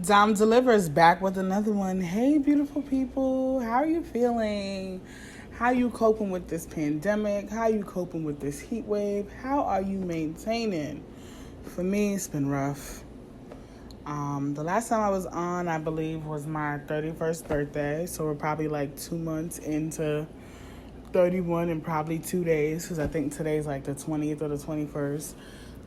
Dom Delivers back with another one. Hey, beautiful people. How are you feeling? How you coping with this pandemic? How you coping with this heat wave? How are you maintaining? For me, it's been rough. The last time I was on, I believe, was my 31st birthday. So we're probably like 2 months into 31 in probably 2 days. Because I think today's like the 20th or the 21st.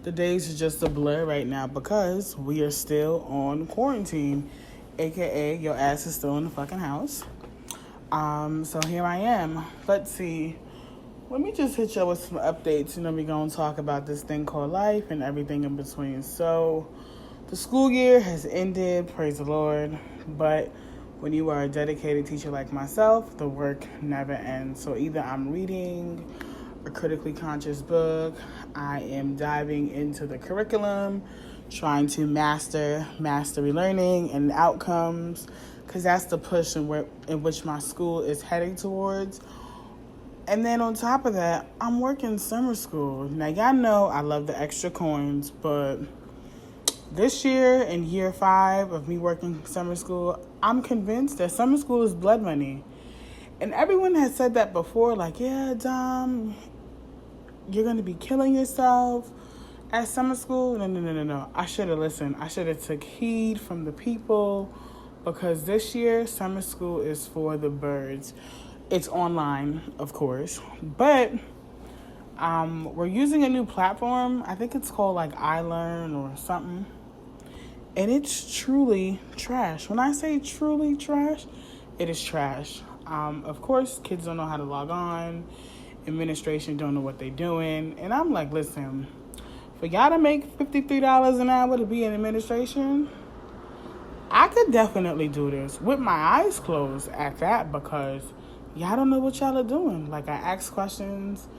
The days are just a blur right now because we are still on quarantine, aka your ass is still in the fucking house. So here I am. Let's see. Let me just hit you with some updates, and then we're gonna talk about this thing called life and everything in between. So the school year has ended, praise the Lord, but when you are a dedicated teacher like myself, the work never ends. So either I'm reading a critically conscious book, I am diving into the curriculum, trying to mastery learning and outcomes, because that's the push in which my school is heading towards. And then on top of that, I'm working summer school. Now, y'all know I love the extra coins, but this year, in year 5 of me working summer school, I'm convinced that summer school is blood money. And everyone has said that before, like, yeah, Dom, you're going to be killing yourself at summer school. No. I should have listened. I should have took heed from the people, because this year, summer school is for the birds. It's online, of course, but we're using a new platform. I think it's called like iLearn or something. And it's truly trash. When I say truly trash, it is trash. Of course, kids don't know how to log on. Administration don't know what they're doing. And I'm like, listen, for y'all to make $53 an hour to be in administration, I could definitely do this with my eyes closed at that, because y'all don't know what y'all are doing. Like, I ask questions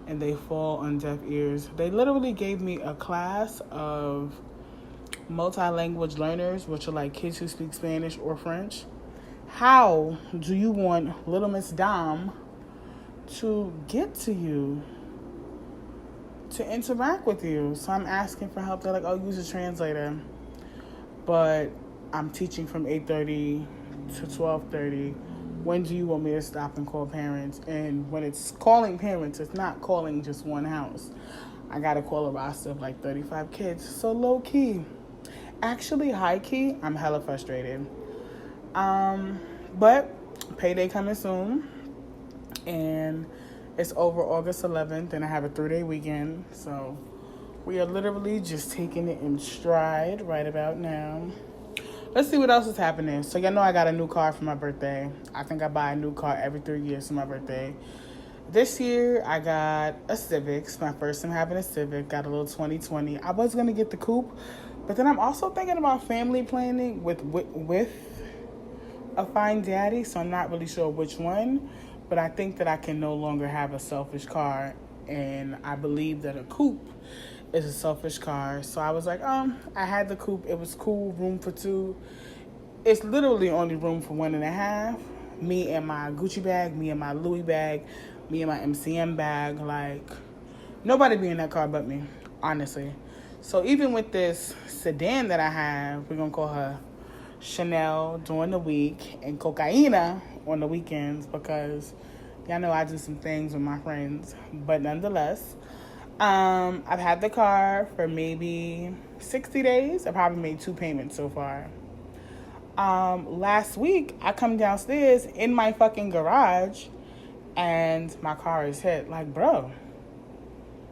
and they fall on deaf ears. They literally gave me a class of multi-language learners, which are like kids who speak Spanish or French. How do you want Little Miss Dom to get to you, to interact with you? So I'm asking for help. They're like, oh, use a translator. But I'm teaching from 8:30 to 12:30. When do you want me to stop and call parents? And when it's calling parents, it's not calling just one house. I got to call a roster of like 35 kids. So low key. Actually, high key, I'm hella frustrated. But payday coming soon. And it's over August 11th. And I have a 3-day weekend. So we are literally just taking it in stride right about now. Let's see what else is happening. So y'all know I got a new car for my birthday. I think I buy a new car every 3 years for my birthday. This year, I got a Civic. It's my first time having a Civic. Got a little 2020. I was going to get the coupe, but then I'm also thinking about family planning with a fine daddy, so I'm not really sure which one. But I think that I can no longer have a selfish car, and I believe that a coupe is a selfish car. So I was like, I had the coupe. It was cool, room for 2. It's literally only room for 1.5. Me and my Gucci bag, me and my Louis bag, me and my MCM bag. Like, nobody be in that car but me, honestly. So even with this sedan that I have, we're going to call her Chanel during the week and Cocaina on the weekends, because y'all know I do some things with my friends. But nonetheless, I've had the car for maybe 60 days. I probably made 2 payments so far. Last week, I come downstairs in my fucking garage and my car is hit. Like, bro,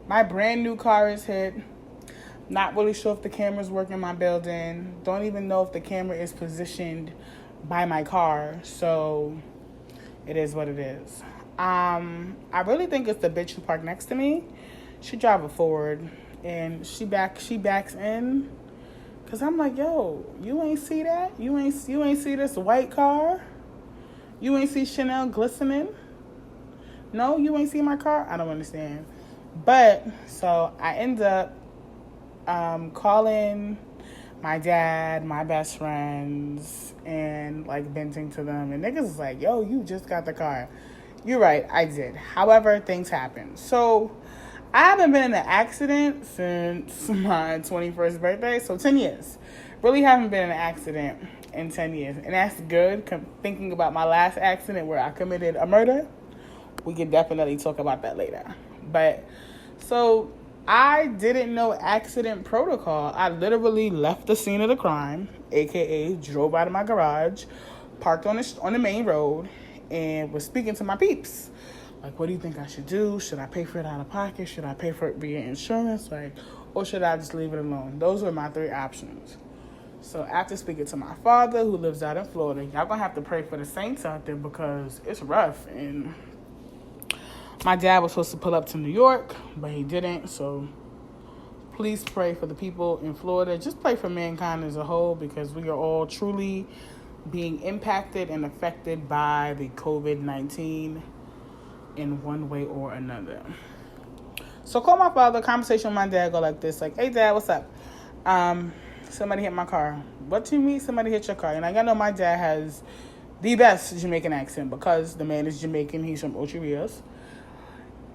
my brand new car is hit. Not really sure if the camera's working in my building. Don't even know if the camera is positioned by my car. So it is what it is. I really think it's the bitch who parked next to me. She drive a Ford and she backs in. Cause I'm like, yo, you ain't see that? You ain't see this white car? You ain't see Chanel glistening? No, you ain't see my car? I don't understand. But so I end up calling my dad, my best friends, and like venting to them. And niggas is like, yo, you just got the car. You're right, I did. However, things happen. So I haven't been in an accident since my 21st birthday, so 10 years. really haven't been in an accident in 10 years. And that's good. Thinking about my last accident where I committed a murder, we can definitely talk about that later. But, so I didn't know accident protocol. I literally left the scene of the crime, aka drove out of my garage, parked on the main road, and was speaking to my peeps. Like, what do you think I should do? Should I pay for it out of pocket? Should I pay for it via insurance? Or should I just leave it alone? Those were my 3 options. So after speaking to my father, who lives out in Florida, y'all gonna have to pray for the saints out there because it's rough. And my dad was supposed to pull up to New York, but he didn't. So please pray for the people in Florida. Just pray for mankind as a whole because we are all truly being impacted and affected by the COVID-19 in one way or another. So call my father, conversation with my dad go like this, like, hey dad, what's up? Somebody hit my car. What do you mean somebody hit your car? And I know my dad has the best Jamaican accent because the man is Jamaican. He's from Ocho Rios.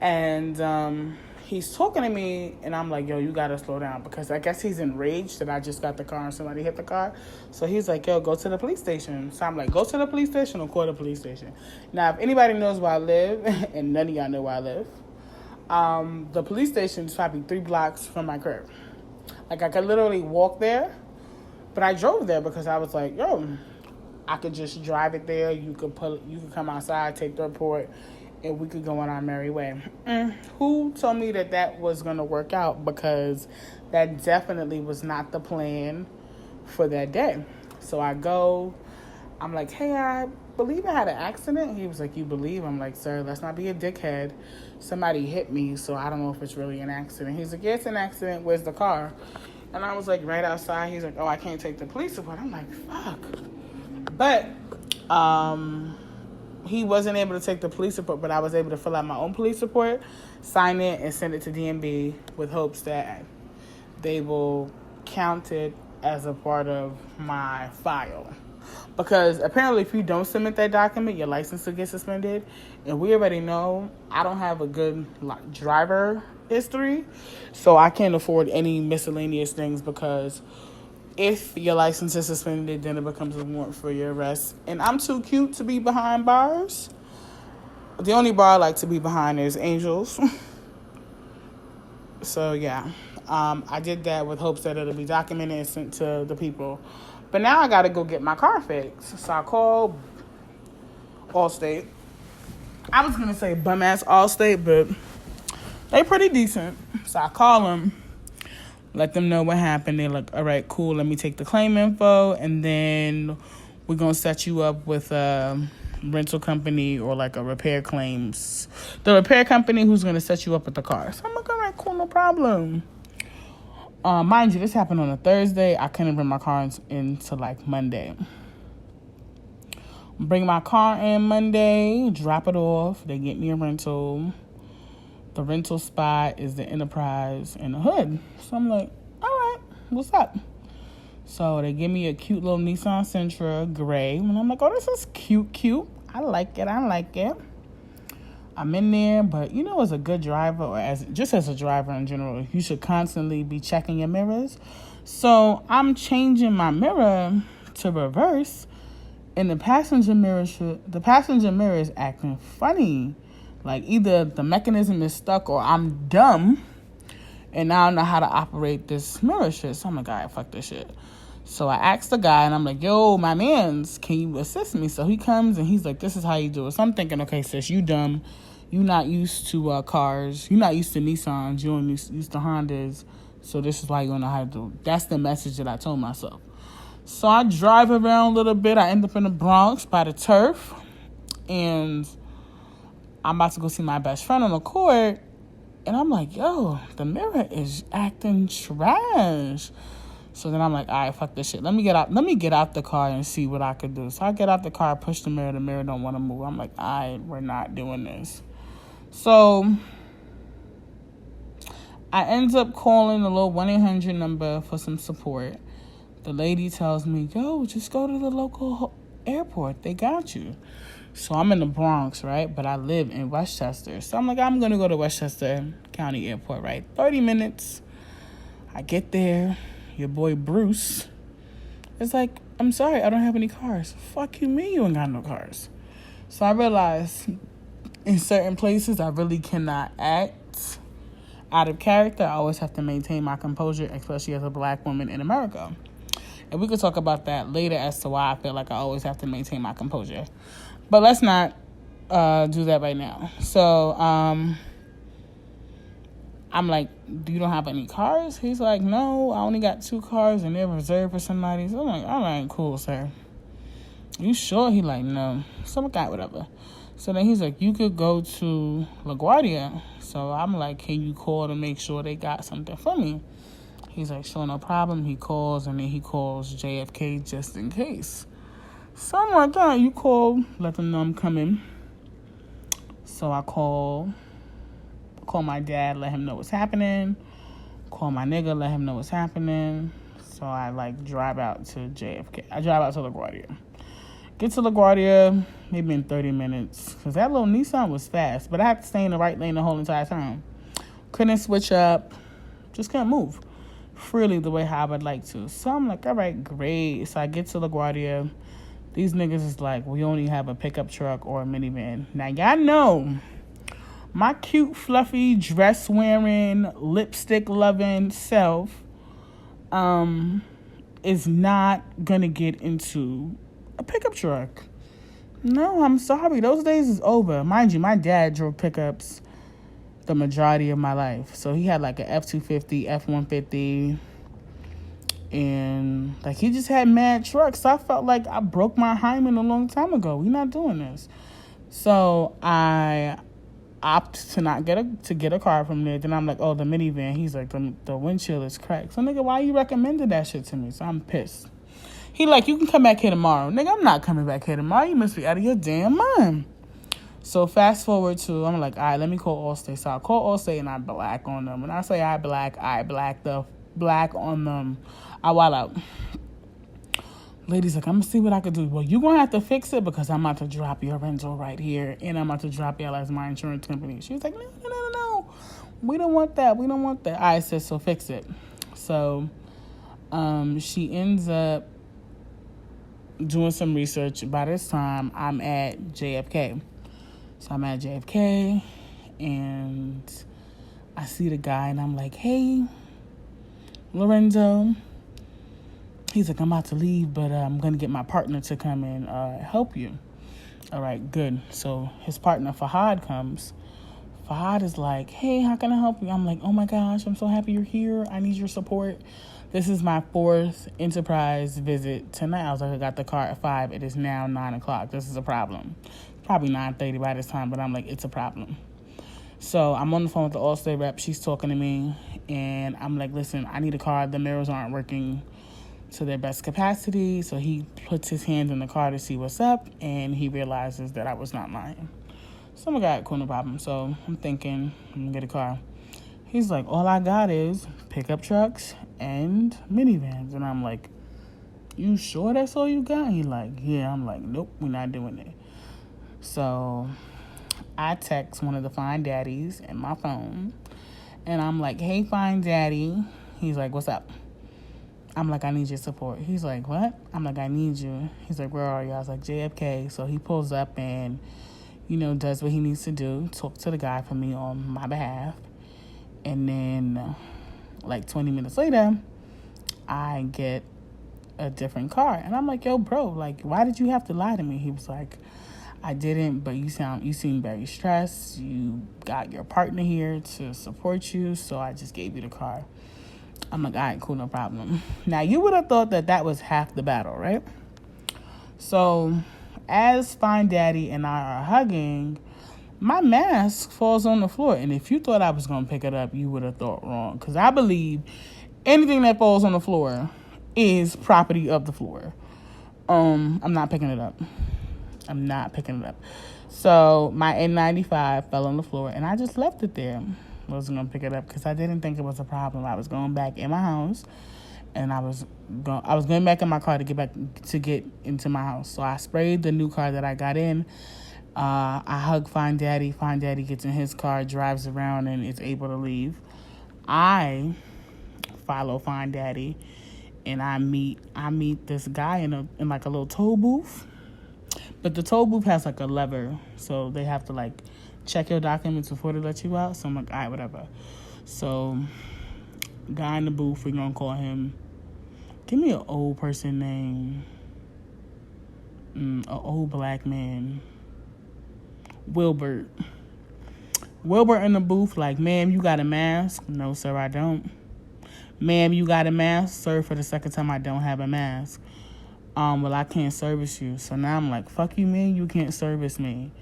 And he's talking to me, and I'm like, yo, you got to slow down because I guess he's enraged that I just got the car and somebody hit the car. So he's like, yo, go to the police station. So I'm like, go to the police station or call the police station. Now, if anybody knows where I live, and none of y'all know where I live, the police station is probably 3 blocks from my crib. Like, I could literally walk there, but I drove there because I was like, yo, I could just drive it there. You could come outside, take the report, and we could go on our merry way. Who told me that was going to work out? Because that definitely was not the plan for that day. So I go, I'm like, hey, I believe I had an accident. He was like, you believe? I'm like, sir, let's not be a dickhead. Somebody hit me, so I don't know if it's really an accident. He's like, yeah, it's an accident. Where's the car? And I was like, right outside. He's like, oh, I can't take the police report. I'm like, fuck. But he wasn't able to take the police report, but I was able to fill out my own police report, sign it, and send it to DMV with hopes that they will count it as a part of my file. Because apparently if you don't submit that document, your license will get suspended. And we already know I don't have a good driver history, so I can't afford any miscellaneous things because if your license is suspended, then it becomes a warrant for your arrest. And I'm too cute to be behind bars. The only bar I like to be behind is Angels. So, yeah. I did that with hopes that it'll be documented and sent to the people. But now I got to go get my car fixed. So I called Allstate. I was going to say bum-ass Allstate, but they pretty decent. So I call them. Let them know what happened. They're like, all right, cool. Let me take the claim info. And then we're going to set you up with a rental company or like a repair claims. The repair company who's going to set you up with the car. So I'm like, all right, cool, no problem. Mind you, this happened on a Thursday. I couldn't bring my car into like Monday. Bring my car in Monday, drop it off. They get me a rental. The rental spot is the Enterprise in the hood. So I'm like, all right, what's up? So they give me a cute little Nissan Sentra gray. And I'm like, oh, this is cute. I like it. I'm in there, but as a good driver or as a driver in general, you should constantly be checking your mirrors. So I'm changing my mirror to reverse, and the passenger mirror is acting funny. Like either the mechanism is stuck or I'm dumb and I don't know how to operate this mirror shit. So I'm like, all right, fuck this shit. So I asked the guy and I'm like, yo, my mans, can you assist me? So he comes and he's like, this is how you do it. So I'm thinking, okay, sis, you dumb. You not used to cars. You not used to Nissans. You only used to Hondas. So this is why you don't know how to do it. That's the message that I told myself. So I drive around a little bit. I end up in the Bronx by the turf. And I'm about to go see my best friend on the court. And I'm like, yo, the mirror is acting trash. So then I'm like, all right, fuck this shit. Let me get out the car and see what I could do. So I get out the car, push the mirror don't want to move. I'm like, all right, we're not doing this. So I end up calling the little 1-800 number for some support. The lady tells me, yo, just go to the local airport. They got you. So I'm in the Bronx, right? But I live in Westchester. So I'm like, I'm going to go to Westchester County Airport, right? 30 minutes. I get there. Your boy Bruce It's like, I'm sorry, I don't have any cars. Fuck you mean you ain't got no cars? So I realized in certain places I really cannot act out of character. I always have to maintain my composure, especially as a black woman in America. And we could talk about that later as to why I feel like I always have to maintain my composure. But let's not do that right now. So I'm like, do you don't have any cars? He's like, no, I only got 2 cars and they're reserved for somebody. So I'm like, all right, cool, sir. You sure? He like, no. Some guy, whatever. So then he's like, you could go to LaGuardia. So I'm like, can you call to make sure they got something for me? He's like, sure, no problem. He calls, and then he calls JFK just in case. So I'm like, all right, you call, let them know I'm coming. So I call my dad, let him know what's happening. Call my nigga, let him know what's happening. So I, drive out to JFK. I drive out to LaGuardia. Get to LaGuardia, maybe in 30 minutes. Because that little Nissan was fast. But I had to stay in the right lane the whole entire time. Couldn't switch up. Just couldn't move freely the way how I would like to. So I'm like, all right, great. So I get to LaGuardia. These niggas is like, we only have a pickup truck or a minivan. Now, y'all know my cute, fluffy, dress-wearing, lipstick-loving self is not going to get into a pickup truck. No, I'm sorry. Those days is over. Mind you, my dad drove pickups the majority of my life. So he had like an F-250, F-150, and he just had mad trucks. So I felt like I broke my hymen a long time ago. We're not doing this. So I opt to not get a car from there. Then I'm like, oh, the minivan. He's like, the windshield is cracked. So nigga, why you recommended that shit to me? So I'm pissed. He like, you can come back here tomorrow. Nigga, I'm not coming back here tomorrow. You must be out of your damn mind. So fast forward to, I'm like, all right, let me call Allstate. So I call Allstate and I black on them. When I say I black the black on them. I wild out. Lady's like, I'm going to see what I could do. Well, you're going to have to fix it because I'm about to drop your rental right here. And I'm about to drop y'all as my insurance company. She was like, no. We don't want that. I said, so fix it. So she ends up doing some research. By this time, I'm at JFK. So I'm at JFK, and I see the guy, and I'm like, hey, Lorenzo. He's like, I'm about to leave, but I'm going to get my partner to come and help you. All right, good. So his partner, Fahad, comes. Fahad is like, hey, how can I help you? I'm like, oh, my gosh, I'm so happy you're here. I need your support. This is my 4th Enterprise visit tonight. I was like, I got the car at 5. It is now 9 o'clock. This is a problem. Probably 9:30 by this time, but I'm like, it's a problem. So I'm on the phone with the Allstate rep. She's talking to me, and I'm like, listen, I need a car. The mirrors aren't working to their best capacity. So he puts his hand in the car to see what's up, and he realizes that I was not lying. So I'm like, all right, cool, no problem. So I'm thinking, I'm going to get a car. He's like, all I got is pickup trucks and minivans. And I'm like, you sure that's all you got? He like, yeah. I'm like, nope, we're not doing it. So I text one of the Fine Daddies in my phone, and I'm like, hey, Fine Daddy. He's like, what's up? I'm like, I need your support. He's like, what? I'm like, I need you. He's like, where are you? I was like, JFK. So he pulls up and, does what he needs to do, talk to the guy for me on my behalf. And then, 20 minutes later, I get a different car. And I'm like, yo, bro, why did you have to lie to me? He was like, I didn't, but you seem very stressed. You got your partner here to support you, so I just gave you the car. I'm like, all right, cool, no problem. Now, you would have thought that was half the battle, right? So, as Fine Daddy and I are hugging, my mask falls on the floor. And if you thought I was going to pick it up, you would have thought wrong. Because I believe anything that falls on the floor is property of the floor. I'm not picking it up. So my N95 fell on the floor, and I just left it there. I wasn't going to pick it up because I didn't think it was a problem. I was going back in my house, and I was going back in my car to get into my house. So I sprayed the new car that I got in. I hug Fine Daddy. Fine Daddy gets in his car, drives around, and is able to leave. I follow Fine Daddy and I meet this guy in like a little toll booth. But the toll booth has like a lever, so they have to like check your documents before they let you out. So I'm like, all right, whatever. So, guy in the booth, we're gonna call him. Give me an old person name. An old black man. Wilbert. Wilbur in the booth, like, ma'am, you got a mask? No, sir, I don't. Ma'am, you got a mask? Sir, for the second time, I don't have a mask. Well, I can't service you. So now I'm like, fuck you, man, you can't service me.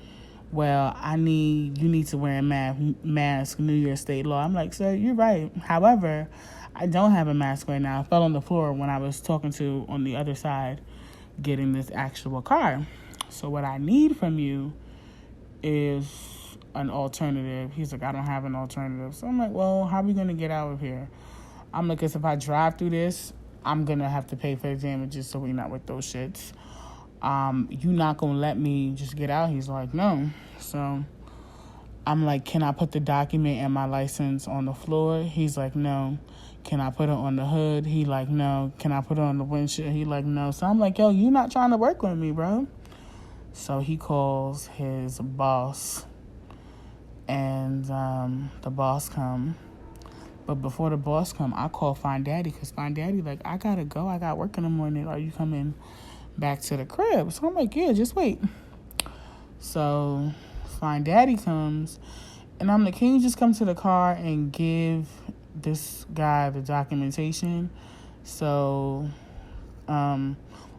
Well, you need to wear a mask, New York state law. I'm like, sir, you're right. However, I don't have a mask right now. I fell on the floor when I was talking to on the other side, getting this actual car. So what I need from you is an alternative. He's like, I don't have an alternative. So I'm like, well, how are we going to get out of here? I'm like, because if I drive through this, I'm going to have to pay for the damages, so we're not with those shits. You not going to let me just get out? He's like, no. So I'm like, can I put the document and my license on the floor? He's like, no. Can I put it on the hood? He like, no. Can I put it on the windshield? He like, no. So I'm like, yo, you not trying to work with me, bro. So he calls his boss, and the boss come. But before the boss come, I call Find Daddy, because Find Daddy like, I gotta go. I got work in the morning. Are you coming back to the crib? So I'm like, yeah, just wait. So Find Daddy comes, and I'm like, can you just come to the car and give this guy the documentation? So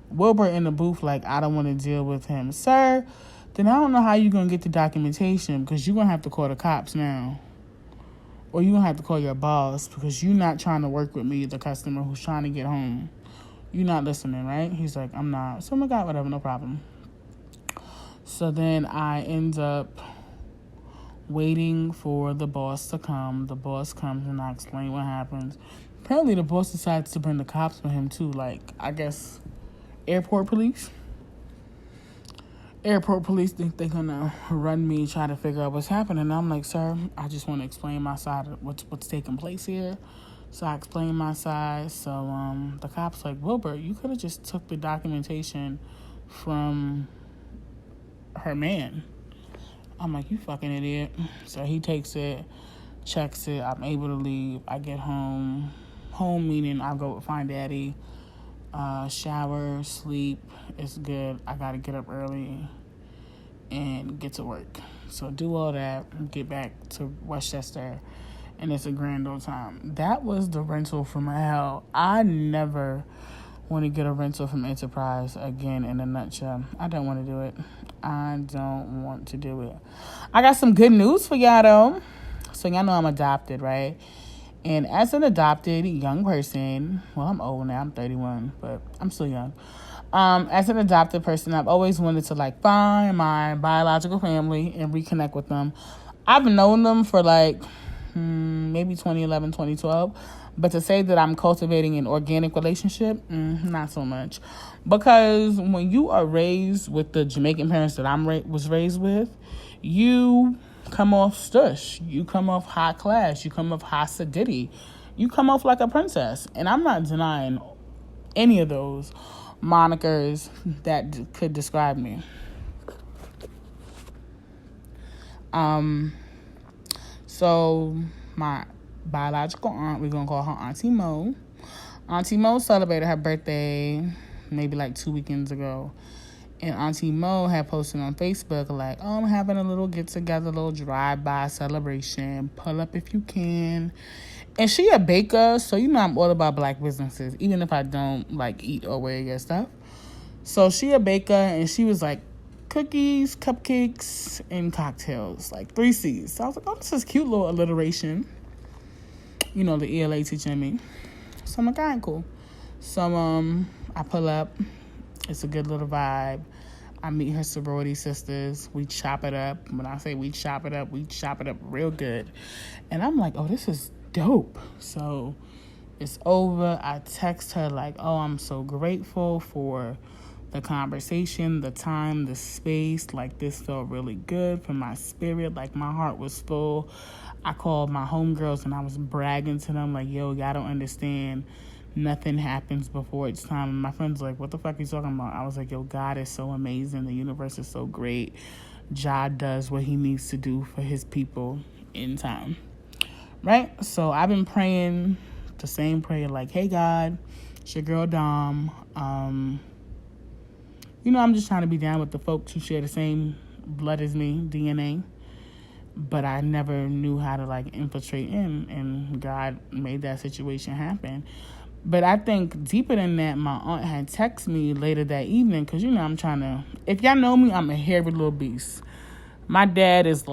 Wilbur in the booth like, I don't want to deal with him. Sir, then I don't know how you're going to get the documentation, because you're going to have to call the cops now. Or you're going to have to call your boss, because you're not trying to work with me, the customer who's trying to get home. You're not listening, right? He's like, I'm not. So I'm like, whatever, no problem. So then I end up waiting for the boss to come. The boss comes, and I explain what happens. Apparently the boss decides to bring the cops with him too. Like, I guess airport police. Airport police think they're gonna run me, try to figure out what's happening. And I'm like, sir, I just want to explain my side of what's taking place here. So I explain my side. So the cops like, Wilbur, you could have just took the documentation from her man. I'm like, you fucking idiot. So he takes it, checks it. I'm able to leave. I get home. Home meaning I go Find Daddy. Shower, sleep, it's good. I gotta get up early and get to work. So do all that, get back to Westchester, and it's a grand old time. That was the rental from hell. I never want to get a rental from Enterprise again, in a nutshell. I don't want to do it. I don't want to do it. I got some good news for y'all though. So y'all know I'm adopted, right? And as an adopted young person, well, I'm old now, I'm 31, but I'm still young. As an adopted person, I've always wanted to like find my biological family and reconnect with them. I've known them for like maybe 2011, 2012. But to say that I'm cultivating an organic relationship, not so much. Because when you are raised with the Jamaican parents that I was raised with, you come off stush. You come off high class. You come off high sedity. You come off like a princess. And I'm not denying any of those monikers that could describe me. So my biological aunt, we're going to call her Auntie Mo. Auntie Mo celebrated her birthday maybe like 2 weekends ago. And Auntie Mo had posted on Facebook like, oh, I'm having a little get-together, little drive-by celebration. Pull up if you can. And she a baker, so you know I'm all about black businesses, even if I don't like eat or wear your stuff. So she a baker, and she was like, cookies, cupcakes, and cocktails, like 3 C's. So I was like, oh, this is cute little alliteration. You know, the ELA teaching me. So I'm like, all right, cool. So I pull up. It's a good little vibe. I meet her sorority sisters. We chop it up. When I say we chop it up real good. And I'm like, oh, this is dope. So it's over. I text her like, oh, I'm so grateful for the conversation, the time, the space. Like, this felt really good for my spirit. Like, my heart was full. I called my homegirls and I was bragging to them like, yo, y'all don't understand. nothing happens before it's time. And my friend's like, what the fuck are you talking about? I was like, yo, God is so amazing. The universe is so great. Jah does what he needs to do for his people in time. Right? So I've been praying the same prayer, like, hey, God, it's your girl Dom. I'm just trying to be down with the folks who share the same blood as me, DNA. But I never knew how to, infiltrate in. And God made that situation happen. But I think deeper than that, my aunt had texted me later that evening. Because, I'm trying to... If y'all know me, I'm a hairy little beast. My dad is,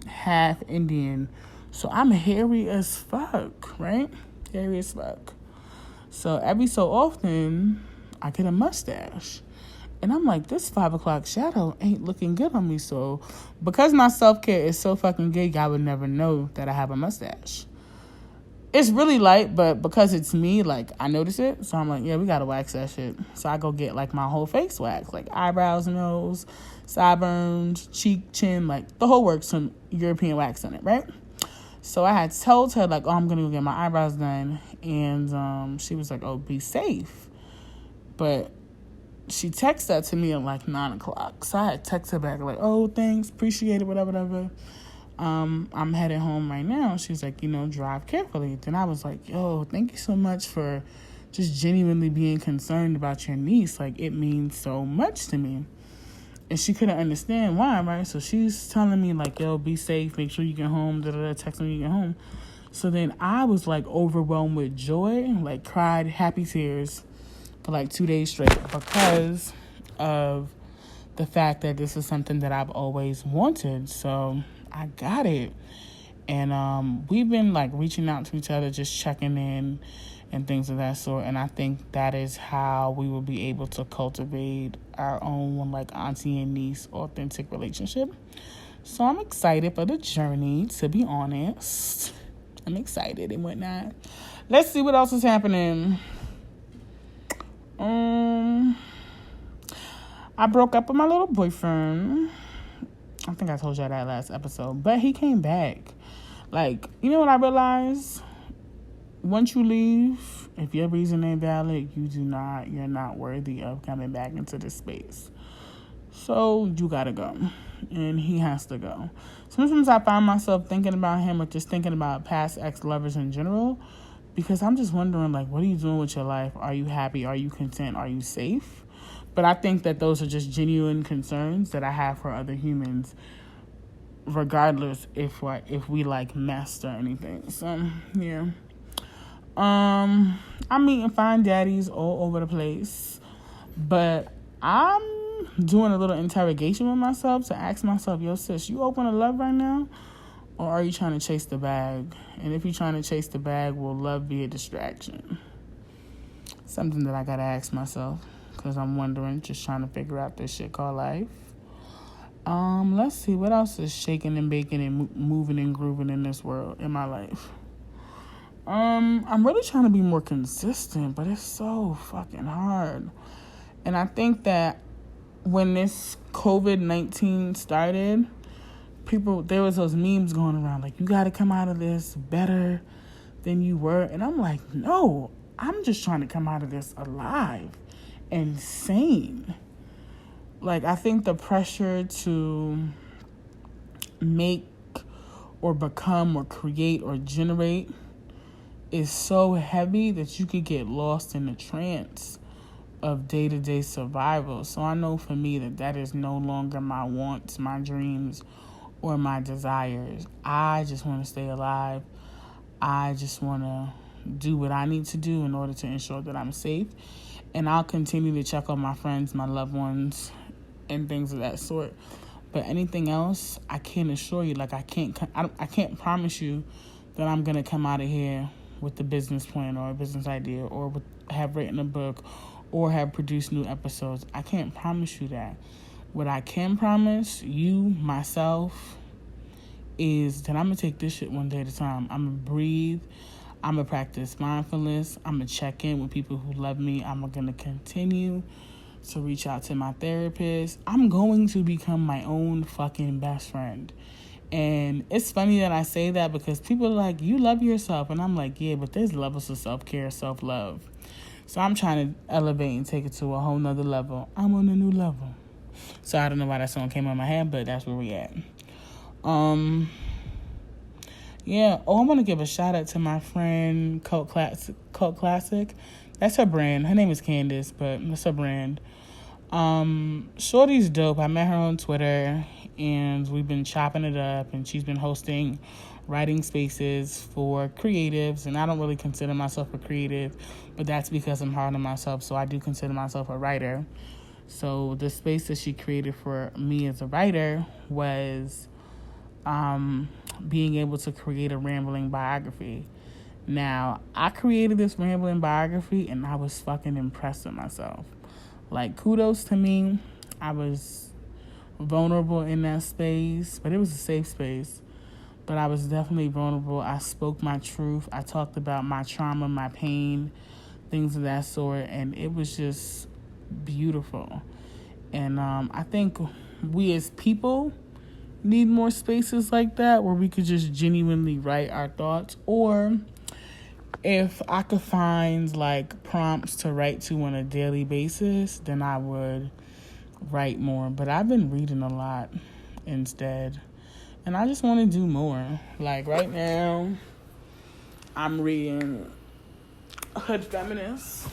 half Indian. So I'm hairy as fuck, right? Hairy as fuck. So every so often, I get a mustache. And I'm like, this 5 o'clock shadow ain't looking good on me. So because my self-care is so fucking good, I would never know that I have a mustache. It's really light, but because it's me, I notice it. So I'm like, yeah, we got to wax that shit. So I go get, my whole face wax. Eyebrows, nose, sideburns, cheek, chin, the whole works, some European wax on it, right? So I had told her, I'm going to go get my eyebrows done. And she was like, oh, be safe. But she texted that to me at, 9 o'clock. So I had texted her back, oh, thanks, appreciate it, whatever. I'm headed home right now. She's like, drive carefully. Then I was like, yo, thank you so much for just genuinely being concerned about your niece. It means so much to me. And she couldn't understand why, right? So she's telling me, yo, be safe, make sure you get home, text me when you get home. So then I was, overwhelmed with joy, cried happy tears for, 2 days straight because of the fact that this is something that I've always wanted. So I got it. And we've been reaching out to each other, just checking in and things of that sort. And I think that is how we will be able to cultivate our own auntie and niece authentic relationship. So I'm excited for the journey, to be honest. I'm excited and whatnot. Let's see what else is happening. I broke up with my little boyfriend. I think I told y'all that last episode. But he came back. You know what I realized? Once you leave, if your reason ain't valid, you're not worthy of coming back into this space. So you gotta go. And he has to go. Sometimes I find myself thinking about him or just thinking about past ex-lovers in general. Because I'm just wondering, what are you doing with your life? Are you happy? Are you content? Are you safe? But I think that those are just genuine concerns that I have for other humans, regardless if we messed or anything. So, yeah. I'm meeting fine daddies all over the place. But I'm doing a little interrogation with myself to ask myself, yo, sis, you open to love right now? Or are you trying to chase the bag? And if you're trying to chase the bag, will love be a distraction? Something that I gotta ask myself. Because I'm wondering, just trying to figure out this shit called life. Let's see, what else is shaking and baking and moving and grooving in this world, in my life? I'm really trying to be more consistent, but it's so fucking hard. And I think that when this COVID-19 started, there was those memes going around, you got to come out of this better than you were. And I'm like, no, I'm just trying to come out of this alive and sane. I think the pressure to make or become or create or generate is so heavy that you could get lost in the trance of day-to-day survival. So I know for me that is no longer my wants, my dreams, or my desires. I just want to stay alive. I just want to do what I need to do in order to ensure that I'm safe. And I'll continue to check on my friends, my loved ones, and things of that sort. But anything else, I can't assure you. I can't promise you that I'm going to come out of here with a business plan or a business idea or have written a book or have produced new episodes. I can't promise you that. What I can promise you, myself, is that I'm going to take this shit one day at a time. I'm going to breathe. I'm going to practice mindfulness. I'm going to check in with people who love me. I'm going to continue to reach out to my therapist. I'm going to become my own fucking best friend. And it's funny that I say that because people are like, you love yourself. And I'm like, yeah, but there's levels of self-care, self-love. So I'm trying to elevate and take it to a whole nother level. I'm on a new level. So I don't know why that song came in my head, but that's where we at. Yeah. Oh, I want to give a shout out to my friend Cult Classic. That's her brand. Her name is Candace, but that's her brand. Shorty's dope. I met her on Twitter, and we've been chopping it up, and she's been hosting writing spaces for creatives, and I don't really consider myself a creative, but that's because I'm hard on myself, so I do consider myself a writer. So the space that she created for me as a writer was being able to create a rambling biography. Now, I created this rambling biography, and I was fucking impressed with myself. Like, kudos to me. I was vulnerable in that space, but it was a safe space. But I was definitely vulnerable. I spoke my truth. I talked about my trauma, my pain, things of that sort, and it was just beautiful. And I think we as people need more spaces like that where we could just genuinely write our thoughts. Or if I could find like prompts to write to on a daily basis, then I would write more. But I've been reading a lot instead, and I just want to do more. Like right now, I'm reading Hood Feminist,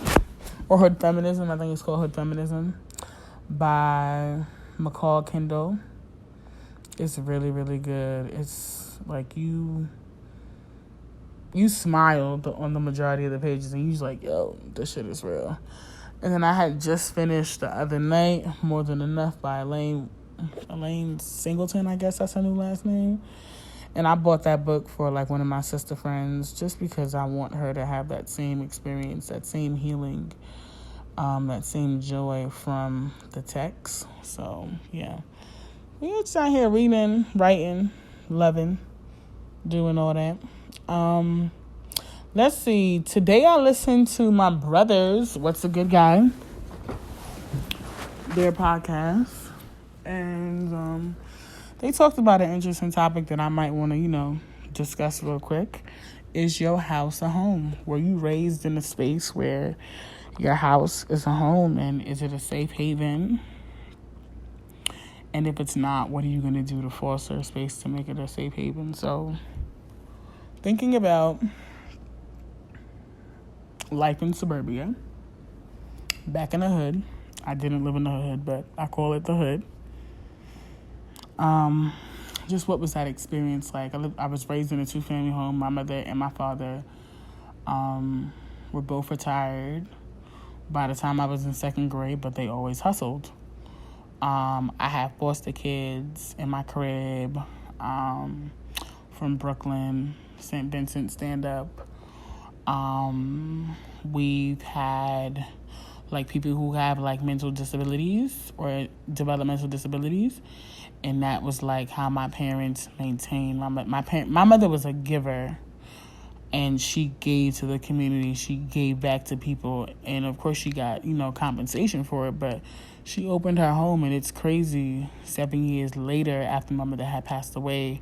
or Hood Feminism. I think it's called Hood Feminism by McCall Kendall. It's really, really good. It's like you smile on the majority of the pages, and you're like, yo, this shit is real. And then I had just finished the other night, More Than Enough by Elaine Singleton, I guess that's her new last name. And I bought that book for like one of my sister friends just because I want her to have that same experience, that same healing, that same joy from the text. So, yeah. We're just out here reading, writing, loving, doing all that. Let's see. Today I listened to my brothers, What's a Good Guy, their podcast. And they talked about an interesting topic that I might want to, discuss real quick. Is your house a home? Were you raised in a space where your house is a home, and is it a safe haven? And if it's not, what are you going to do to foster a space to make it a safe haven? So, thinking about life in suburbia, back in the hood. I didn't live in the hood, but I call it the hood. Just what was that experience like? I was raised in a 2-family home. My mother and my father were both retired by the time I was in 2nd grade, but they always hustled. I have foster kids in my crib from Brooklyn, St. Vincent stand-up. We've had like people who have like mental disabilities or developmental disabilities, and that was like how my parents maintained. My mother was a giver, and she gave to the community. She gave back to people, and of course she got compensation for it, but she opened her home, and it's crazy. 7 years later, after my mother had passed away,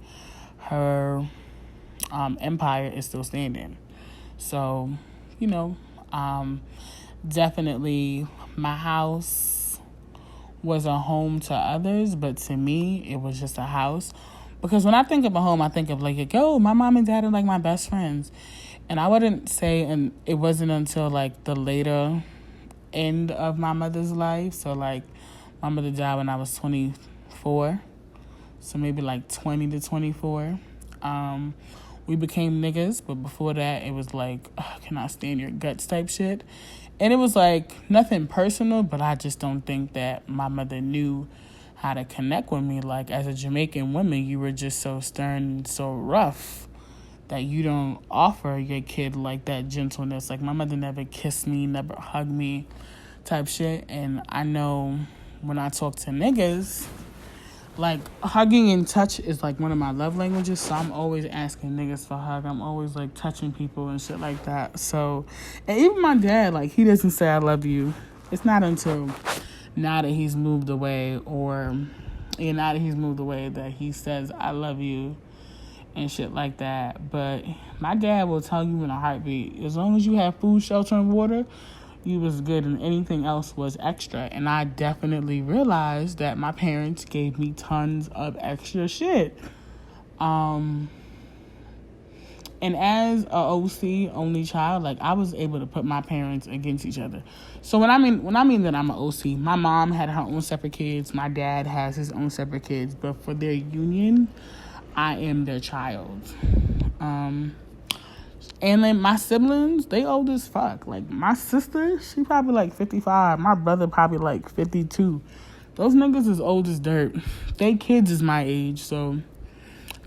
her empire is still standing. So, definitely my house was a home to others, but to me, it was just a house. Because when I think of a home, I think of like, yo, my mom and dad are like my best friends. And I wouldn't say, and it wasn't until like the later end of my mother's life. So like my mother died when I was 24. So maybe like 20 to 24. We became niggas, but before that, it was like, can I stand your guts type shit? And it was like nothing personal, but I just don't think that my mother knew how to connect with me. Like as a Jamaican woman, you were just so stern and so rough that you don't offer your kid like that gentleness. Like my mother never kissed me, never hugged me type shit. And I know when I talk to niggas, like hugging and touch is like one of my love languages. So I'm always asking niggas for a hug. I'm always like touching people and shit like that. So, and even my dad, like he doesn't say I love you. It's not until now that he's moved away or And now that he's moved away, that he says, I love you and shit like that. But my dad will tell you in a heartbeat, as long as you have food, shelter, and water, you was good and anything else was extra. And I definitely realized that my parents gave me tons of extra shit. And as a OC, only child, like, I was able to put my parents against each other. So when I mean that I'm an OC, my mom had her own separate kids. My dad has his own separate kids. But for their union, I am their child. And then my siblings, they old as fuck. Like, my sister, she probably like 55. My brother probably like 52. Those niggas is old as dirt. They kids is my age. So,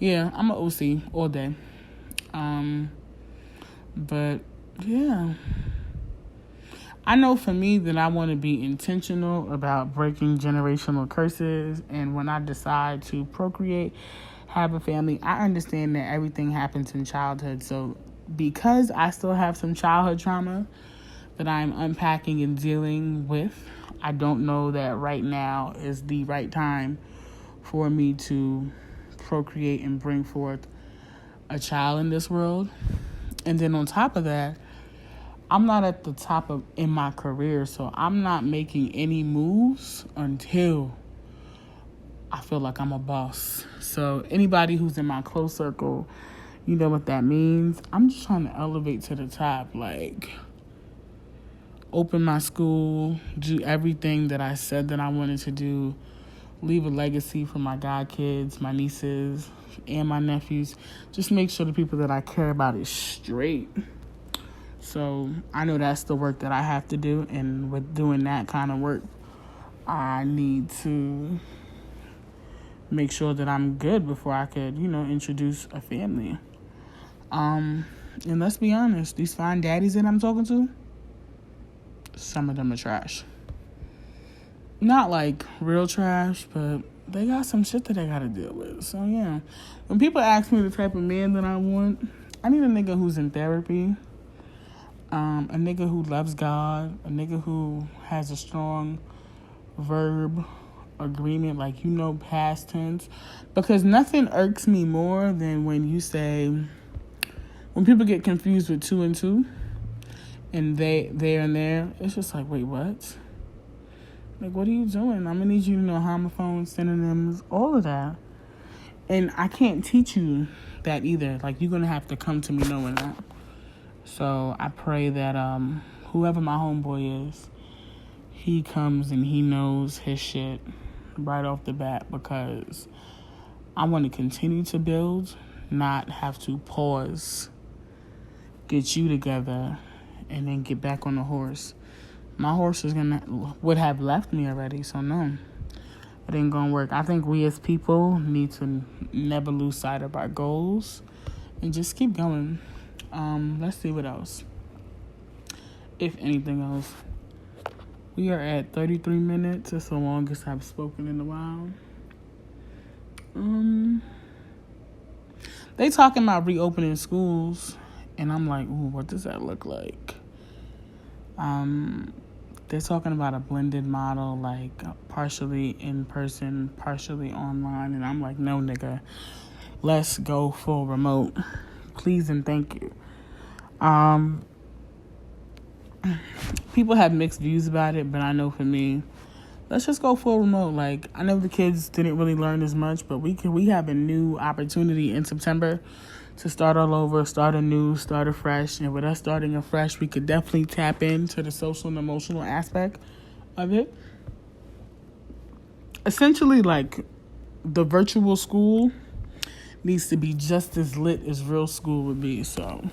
yeah, I'm an OC all day. But yeah, I know for me that I want to be intentional about breaking generational curses. And when I decide to procreate, have a family, I understand that everything happens in childhood. So because I still have some childhood trauma that I'm unpacking and dealing with, I don't know that right now is the right time for me to procreate and bring forth a child in this world. And then on top of that, I'm not at the top of in my career, so I'm not making any moves until I feel like I'm a boss. So anybody who's in my close circle, you know what that means. I'm just trying to elevate to the top, like open my school, do everything that I said that I wanted to do, leave a legacy for my godkids, my nieces, and my nephews. Just make sure the people that I care about is straight. So I know that's the work that I have to do, and with doing that kind of work, I need to make sure that I'm good before I could, introduce a family. And let's be honest, these fine daddies that I'm talking to, some of them are trash. Not like real trash, but they got some shit that they gotta deal with. So yeah, when people ask me the type of man that I want, I need a nigga who's in therapy, a nigga who loves God, a nigga who has a strong verb agreement, like, past tense. Because nothing irks me more than when people get confused with two and two, and there and there. It's just like, wait, what? Like, what are you doing? I'm going to need you to know homophones, synonyms, all of that. And I can't teach you that either. Like, you're going to have to come to me knowing that. So I pray that whoever my homeboy is, he comes and he knows his shit right off the bat, because I want to continue to build, not have to pause, get you together, and then get back on the horse. My horse would have left me already, so no, it ain't gonna work. I think we as people need to never lose sight of our goals and just keep going. Let's see what else, if anything else. We are at 33 minutes. It's the longest I've spoken in a while. They talking about reopening schools, and I'm like, ooh, what does that look like? They're talking about a blended model, like partially in person, partially online. And I'm like, no, nigga, let's go full remote. Please and thank you. People have mixed views about it, but I know for me, let's just go full remote. Like, I know the kids didn't really learn as much, but we have a new opportunity in September to start all over, start anew, start afresh. And with us starting afresh, we could definitely tap into the social and emotional aspect of it. Essentially, like, the virtual school needs to be just as lit as real school would be. So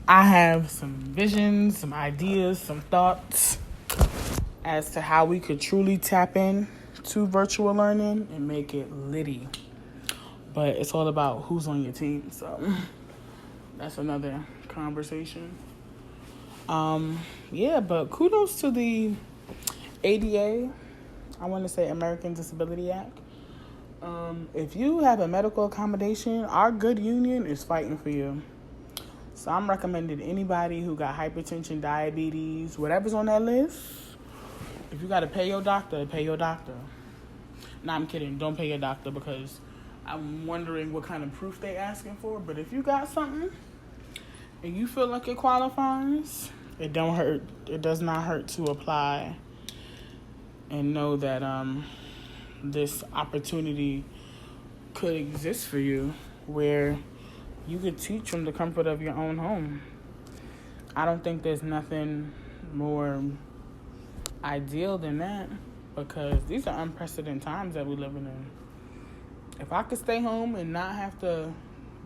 I have some visions, some ideas, some thoughts as to how we could truly tap in to virtual learning and make it litty. But it's all about who's on your team, so that's another conversation. But kudos to the ADA, I want to say American Disability Act. If you have a medical accommodation, our good union is fighting for you. So I'm recommending anybody who got hypertension, diabetes, whatever's on that list, if you got to pay your doctor, pay your doctor. No, I'm kidding. Don't pay your doctor because I'm wondering what kind of proof they asking for. But if you got something and you feel like it qualifies, it don't hurt. It does not hurt to apply and know that this opportunity could exist for you where you could teach from the comfort of your own home. I don't think there's nothing more ideal than that because these are unprecedented times that we're living in. If I could stay home and not have to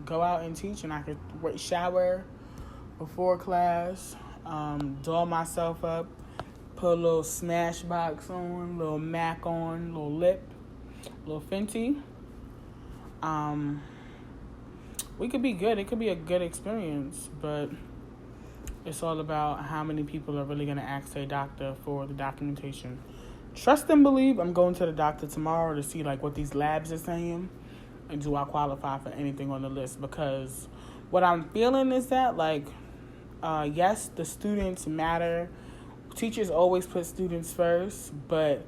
go out and teach and I could shower before class, doll myself up, put a little Smashbox on, little MAC on, little lip, little Fenty, we could be good. It could be a good experience, but it's all about how many people are really going to ask their doctor for the documentation. Trust and believe, I'm going to the doctor tomorrow to see like what these labs are saying and do I qualify for anything on the list, because what I'm feeling is that like, yes, the students matter. Teachers always put students first, but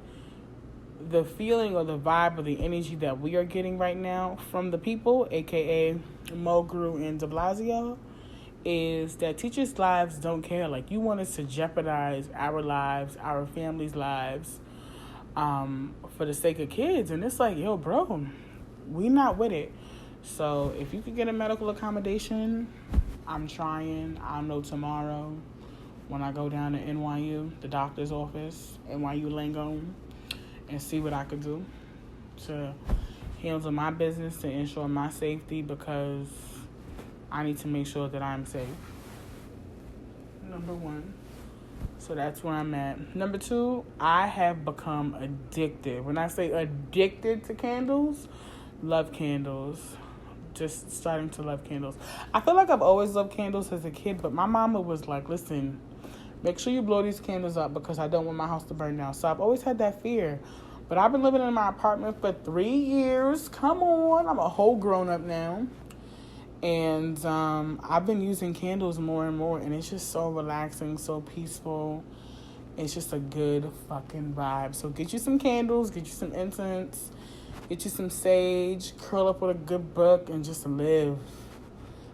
the feeling or the vibe or the energy that we are getting right now from the people, aka Mulgrew and de Blasio, is that teachers' lives don't care. Like, you want us to jeopardize our lives, our families' lives, for the sake of kids. And it's like, yo, bro, we not with it. So if you could get a medical accommodation, I'm trying. I'll know tomorrow when I go down to NYU, the doctor's office, NYU Langone, and see what I could do to handle my business, to ensure my safety, because I need to make sure that I'm safe. Number one. So that's where I'm at. Number two, I have become addicted. When I say addicted to candles, love candles. Just starting to love candles. I feel like I've always loved candles as a kid, but my mama was like, listen, make sure you blow these candles up because I don't want my house to burn down. So I've always had that fear. But I've been living in my apartment for 3 years. Come on. I'm a whole grown-up now. And I've been using candles more and more. And it's just so relaxing, so peaceful. It's just a good fucking vibe. So get you some candles. Get you some incense. Get you some sage. Curl up with a good book. And just live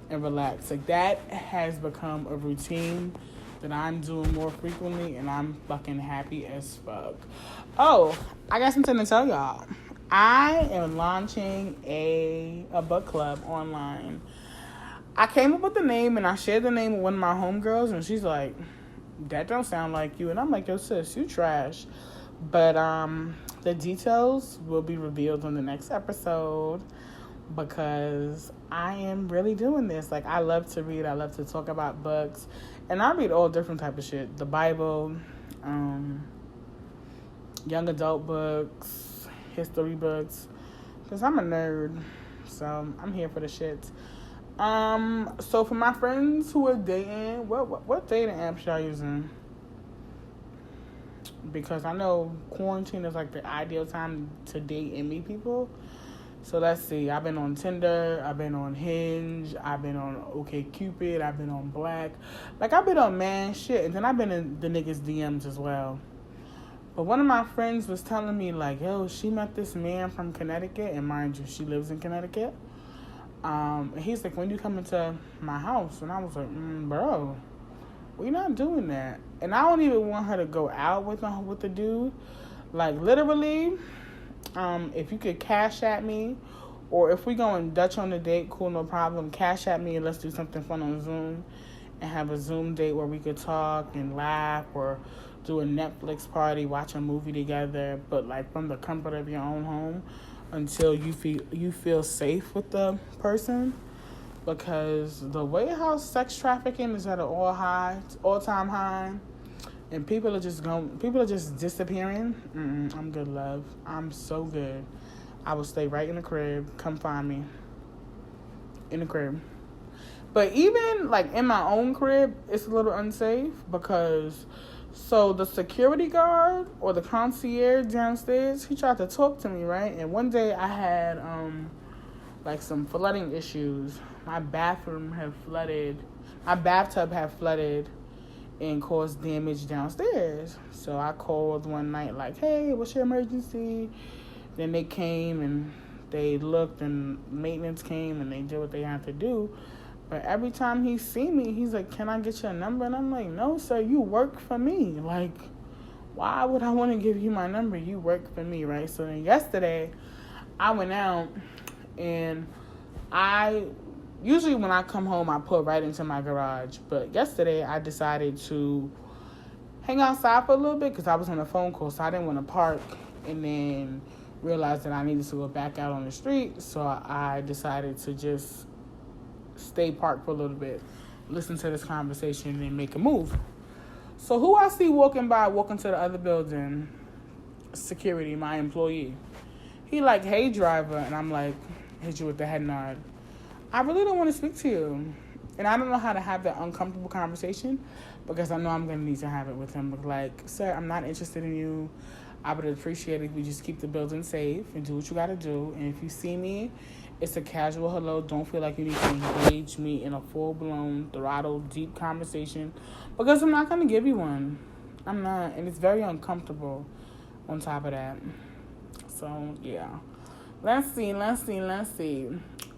and relax. Like, that has become a routine that I'm doing more frequently, and I'm fucking happy as fuck. Oh, I got something to tell y'all. I am launching a book club online. I came up with the name, and I shared the name with one of my homegirls, and she's like, that don't sound like you. And I'm like, yo, sis, you trash. But the details will be revealed on the next episode, because I am really doing this. Like, I love to read. I love to talk about books. And I read all different type of shit. The Bible, young adult books, history books. Because I'm a nerd. So I'm here for the shit. So for my friends who are dating, what dating apps y'all using? Because I know quarantine is like the ideal time to date and meet people. So let's see. I've been on Tinder. I've been on Hinge. I've been on OkCupid. I've been on Black. Like, I've been on man shit. And then I've been in the niggas' DMs as well. But one of my friends was telling me, like, yo, she met this man from Connecticut. And mind you, she lives in Connecticut. And he's like, when you come into my house? And I was like, bro, we're not doing that. And I don't even want her to go out with the dude. Like, literally, if you could cash at me, or if we going Dutch on the date, cool, no problem. Cash at me and let's do something fun on Zoom and have a Zoom date where we could talk and laugh, or do a Netflix party, watch a movie together, but like from the comfort of your own home until you feel safe with the person. Because the way how sex trafficking is at an all-time high, and people are just disappearing. I'm good, love. I'm so good. I will stay right in the crib. Come find me. In the crib. But even, like, in my own crib, it's a little unsafe because, so the security guard or the concierge downstairs, he tried to talk to me, right? And one day I had, like, some flooding issues. My bathtub had flooded and caused damage downstairs. So I called one night like, hey, what's your emergency? Then they came and they looked, and maintenance came and they did what they had to do. But every time he see me, he's like, "Can I get your number?" And I'm like, "No, sir, you work for me. Like, why would I want to give you my number? You work for me, right?" So then yesterday, I went out, and usually when I come home, I put right into my garage. But yesterday, I decided to hang outside for a little bit because I was on a phone call, so I didn't want to park and then realized that I needed to go back out on the street. So I decided to just stay parked for a little bit, listen to this conversation, and make a move. So who I see walking to the other building, security, my employee. He like, "Hey, driver," and I'm like, hit you with the head nod. "I really don't want to speak to you." And I don't know how to have that uncomfortable conversation because I know I'm going to need to have it with him. But like, "Sir, I'm not interested in you. I would appreciate it if you just keep the building safe and do what you got to do. And if you see me, it's a casual hello. Don't feel like you need to engage me in a full-blown, throttle, deep conversation because I'm not going to give you one. I'm not. And it's very uncomfortable on top of that. So, yeah. Let's see.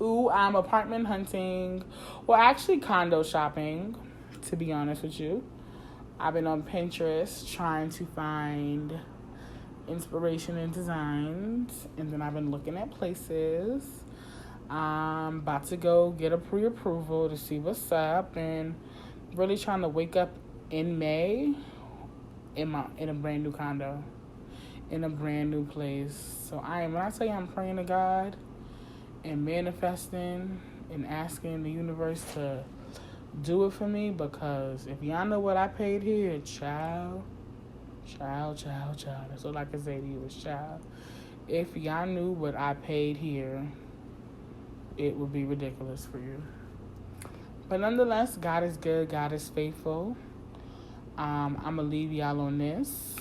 Ooh, I'm apartment hunting. Well, actually condo shopping, to be honest with you. I've been on Pinterest trying to find inspiration and designs, and then I've been looking at places. I'm about to go get a pre-approval to see what's up, and really trying to wake up in May in a brand new condo, in a brand new place. So when I tell you I'm praying to God and manifesting and asking the universe to do it for me, because if y'all know what I paid here, child. That's all I can say to you is child. If y'all knew what I paid here, it would be ridiculous for you. But nonetheless, God is good. God is faithful. I'm going to leave y'all on this.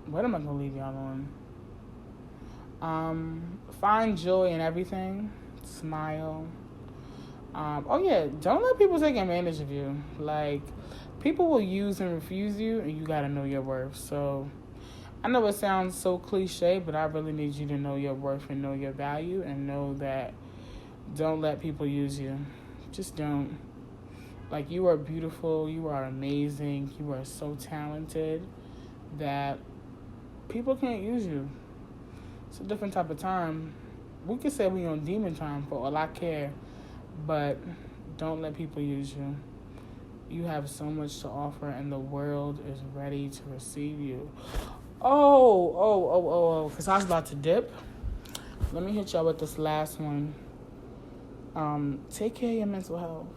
What am I going to leave y'all on? Find joy in everything. Smile. Don't let people take advantage of you. Like, people will use and refuse you, and you got to know your worth. So, I know it sounds so cliche, but I really need you to know your worth and know your value and know that don't let people use you. Just don't. Like, you are beautiful. You are amazing. You are so talented that people can't use you. It's a different type of time. We could say we on demon time for all I care, but don't let people use you. You have so much to offer, and the world is ready to receive you. Because I was about to dip. Let me hit y'all with this last one. Take care of your mental health.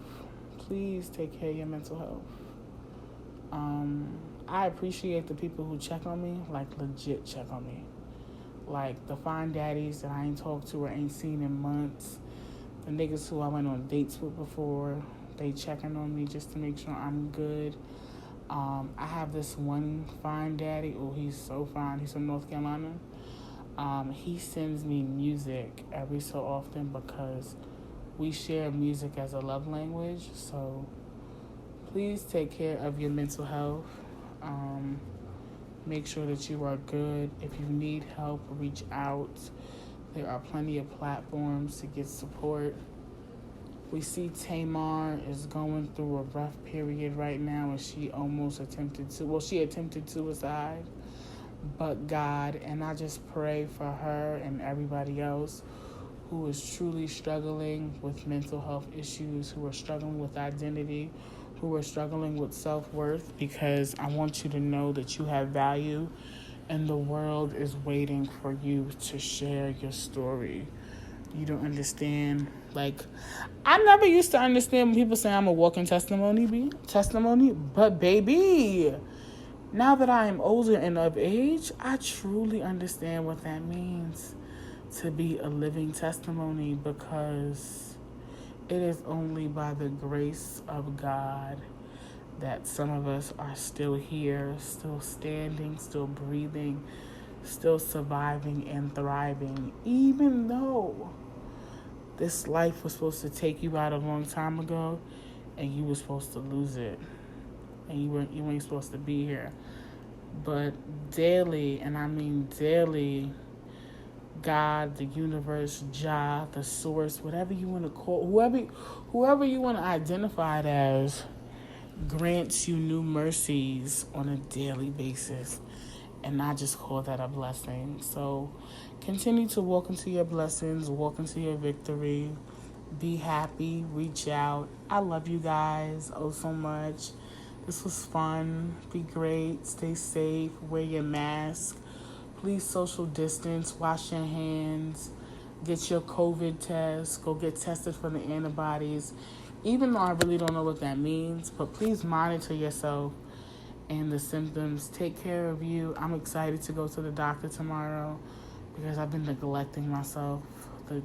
Please take care of your mental health. I appreciate the people who check on me, like legit check on me. Like the fine daddies that I ain't talked to or ain't seen in months. The niggas who I went on dates with before, they checking on me just to make sure I'm good. I have this one fine daddy. Oh, he's so fine. He's from North Carolina. He sends me music every so often because we share music as a love language. So please take care of your mental health. Make sure that you are good. If you need help, reach out. There are plenty of platforms to get support. We see Tamar is going through a rough period right now, and she attempted suicide, but God, and I just pray for her and everybody else who is truly struggling with mental health issues, who are struggling with identity, who are struggling with self-worth, because I want you to know that you have value and the world is waiting for you to share your story. You don't understand. Like, I never used to understand when people say I'm a walking testimony, but baby, now that I am older and of age, I truly understand what that means to be a living testimony, because it is only by the grace of God that some of us are still here, still standing, still breathing, still surviving and thriving, even though this life was supposed to take you out a long time ago and you were supposed to lose it and you ain't supposed to be here. But daily, and I mean daily, God, the universe, Jah, the source, whatever you want to call, whoever you want to identify it as, grants you new mercies on a daily basis. And I just call that a blessing. So continue to walk into your blessings, walk into your victory. Be happy, reach out. I love you guys oh so much. This was fun. Be great. Stay safe. Wear your mask. Please social distance. Wash your hands. Get your COVID test. Go get tested for the antibodies. Even though I really don't know what that means, but please monitor yourself and the symptoms. Take care of you. I'm excited to go to the doctor tomorrow because I've been neglecting myself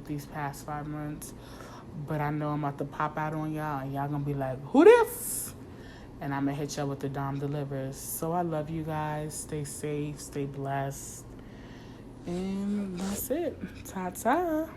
these past 5 months. But I know I'm about to pop out on y'all, and y'all gonna be like, who this? And I'm gonna hit y'all with the Dom Delivers. So I love you guys. Stay safe, stay blessed. And that's it. Ta-ta.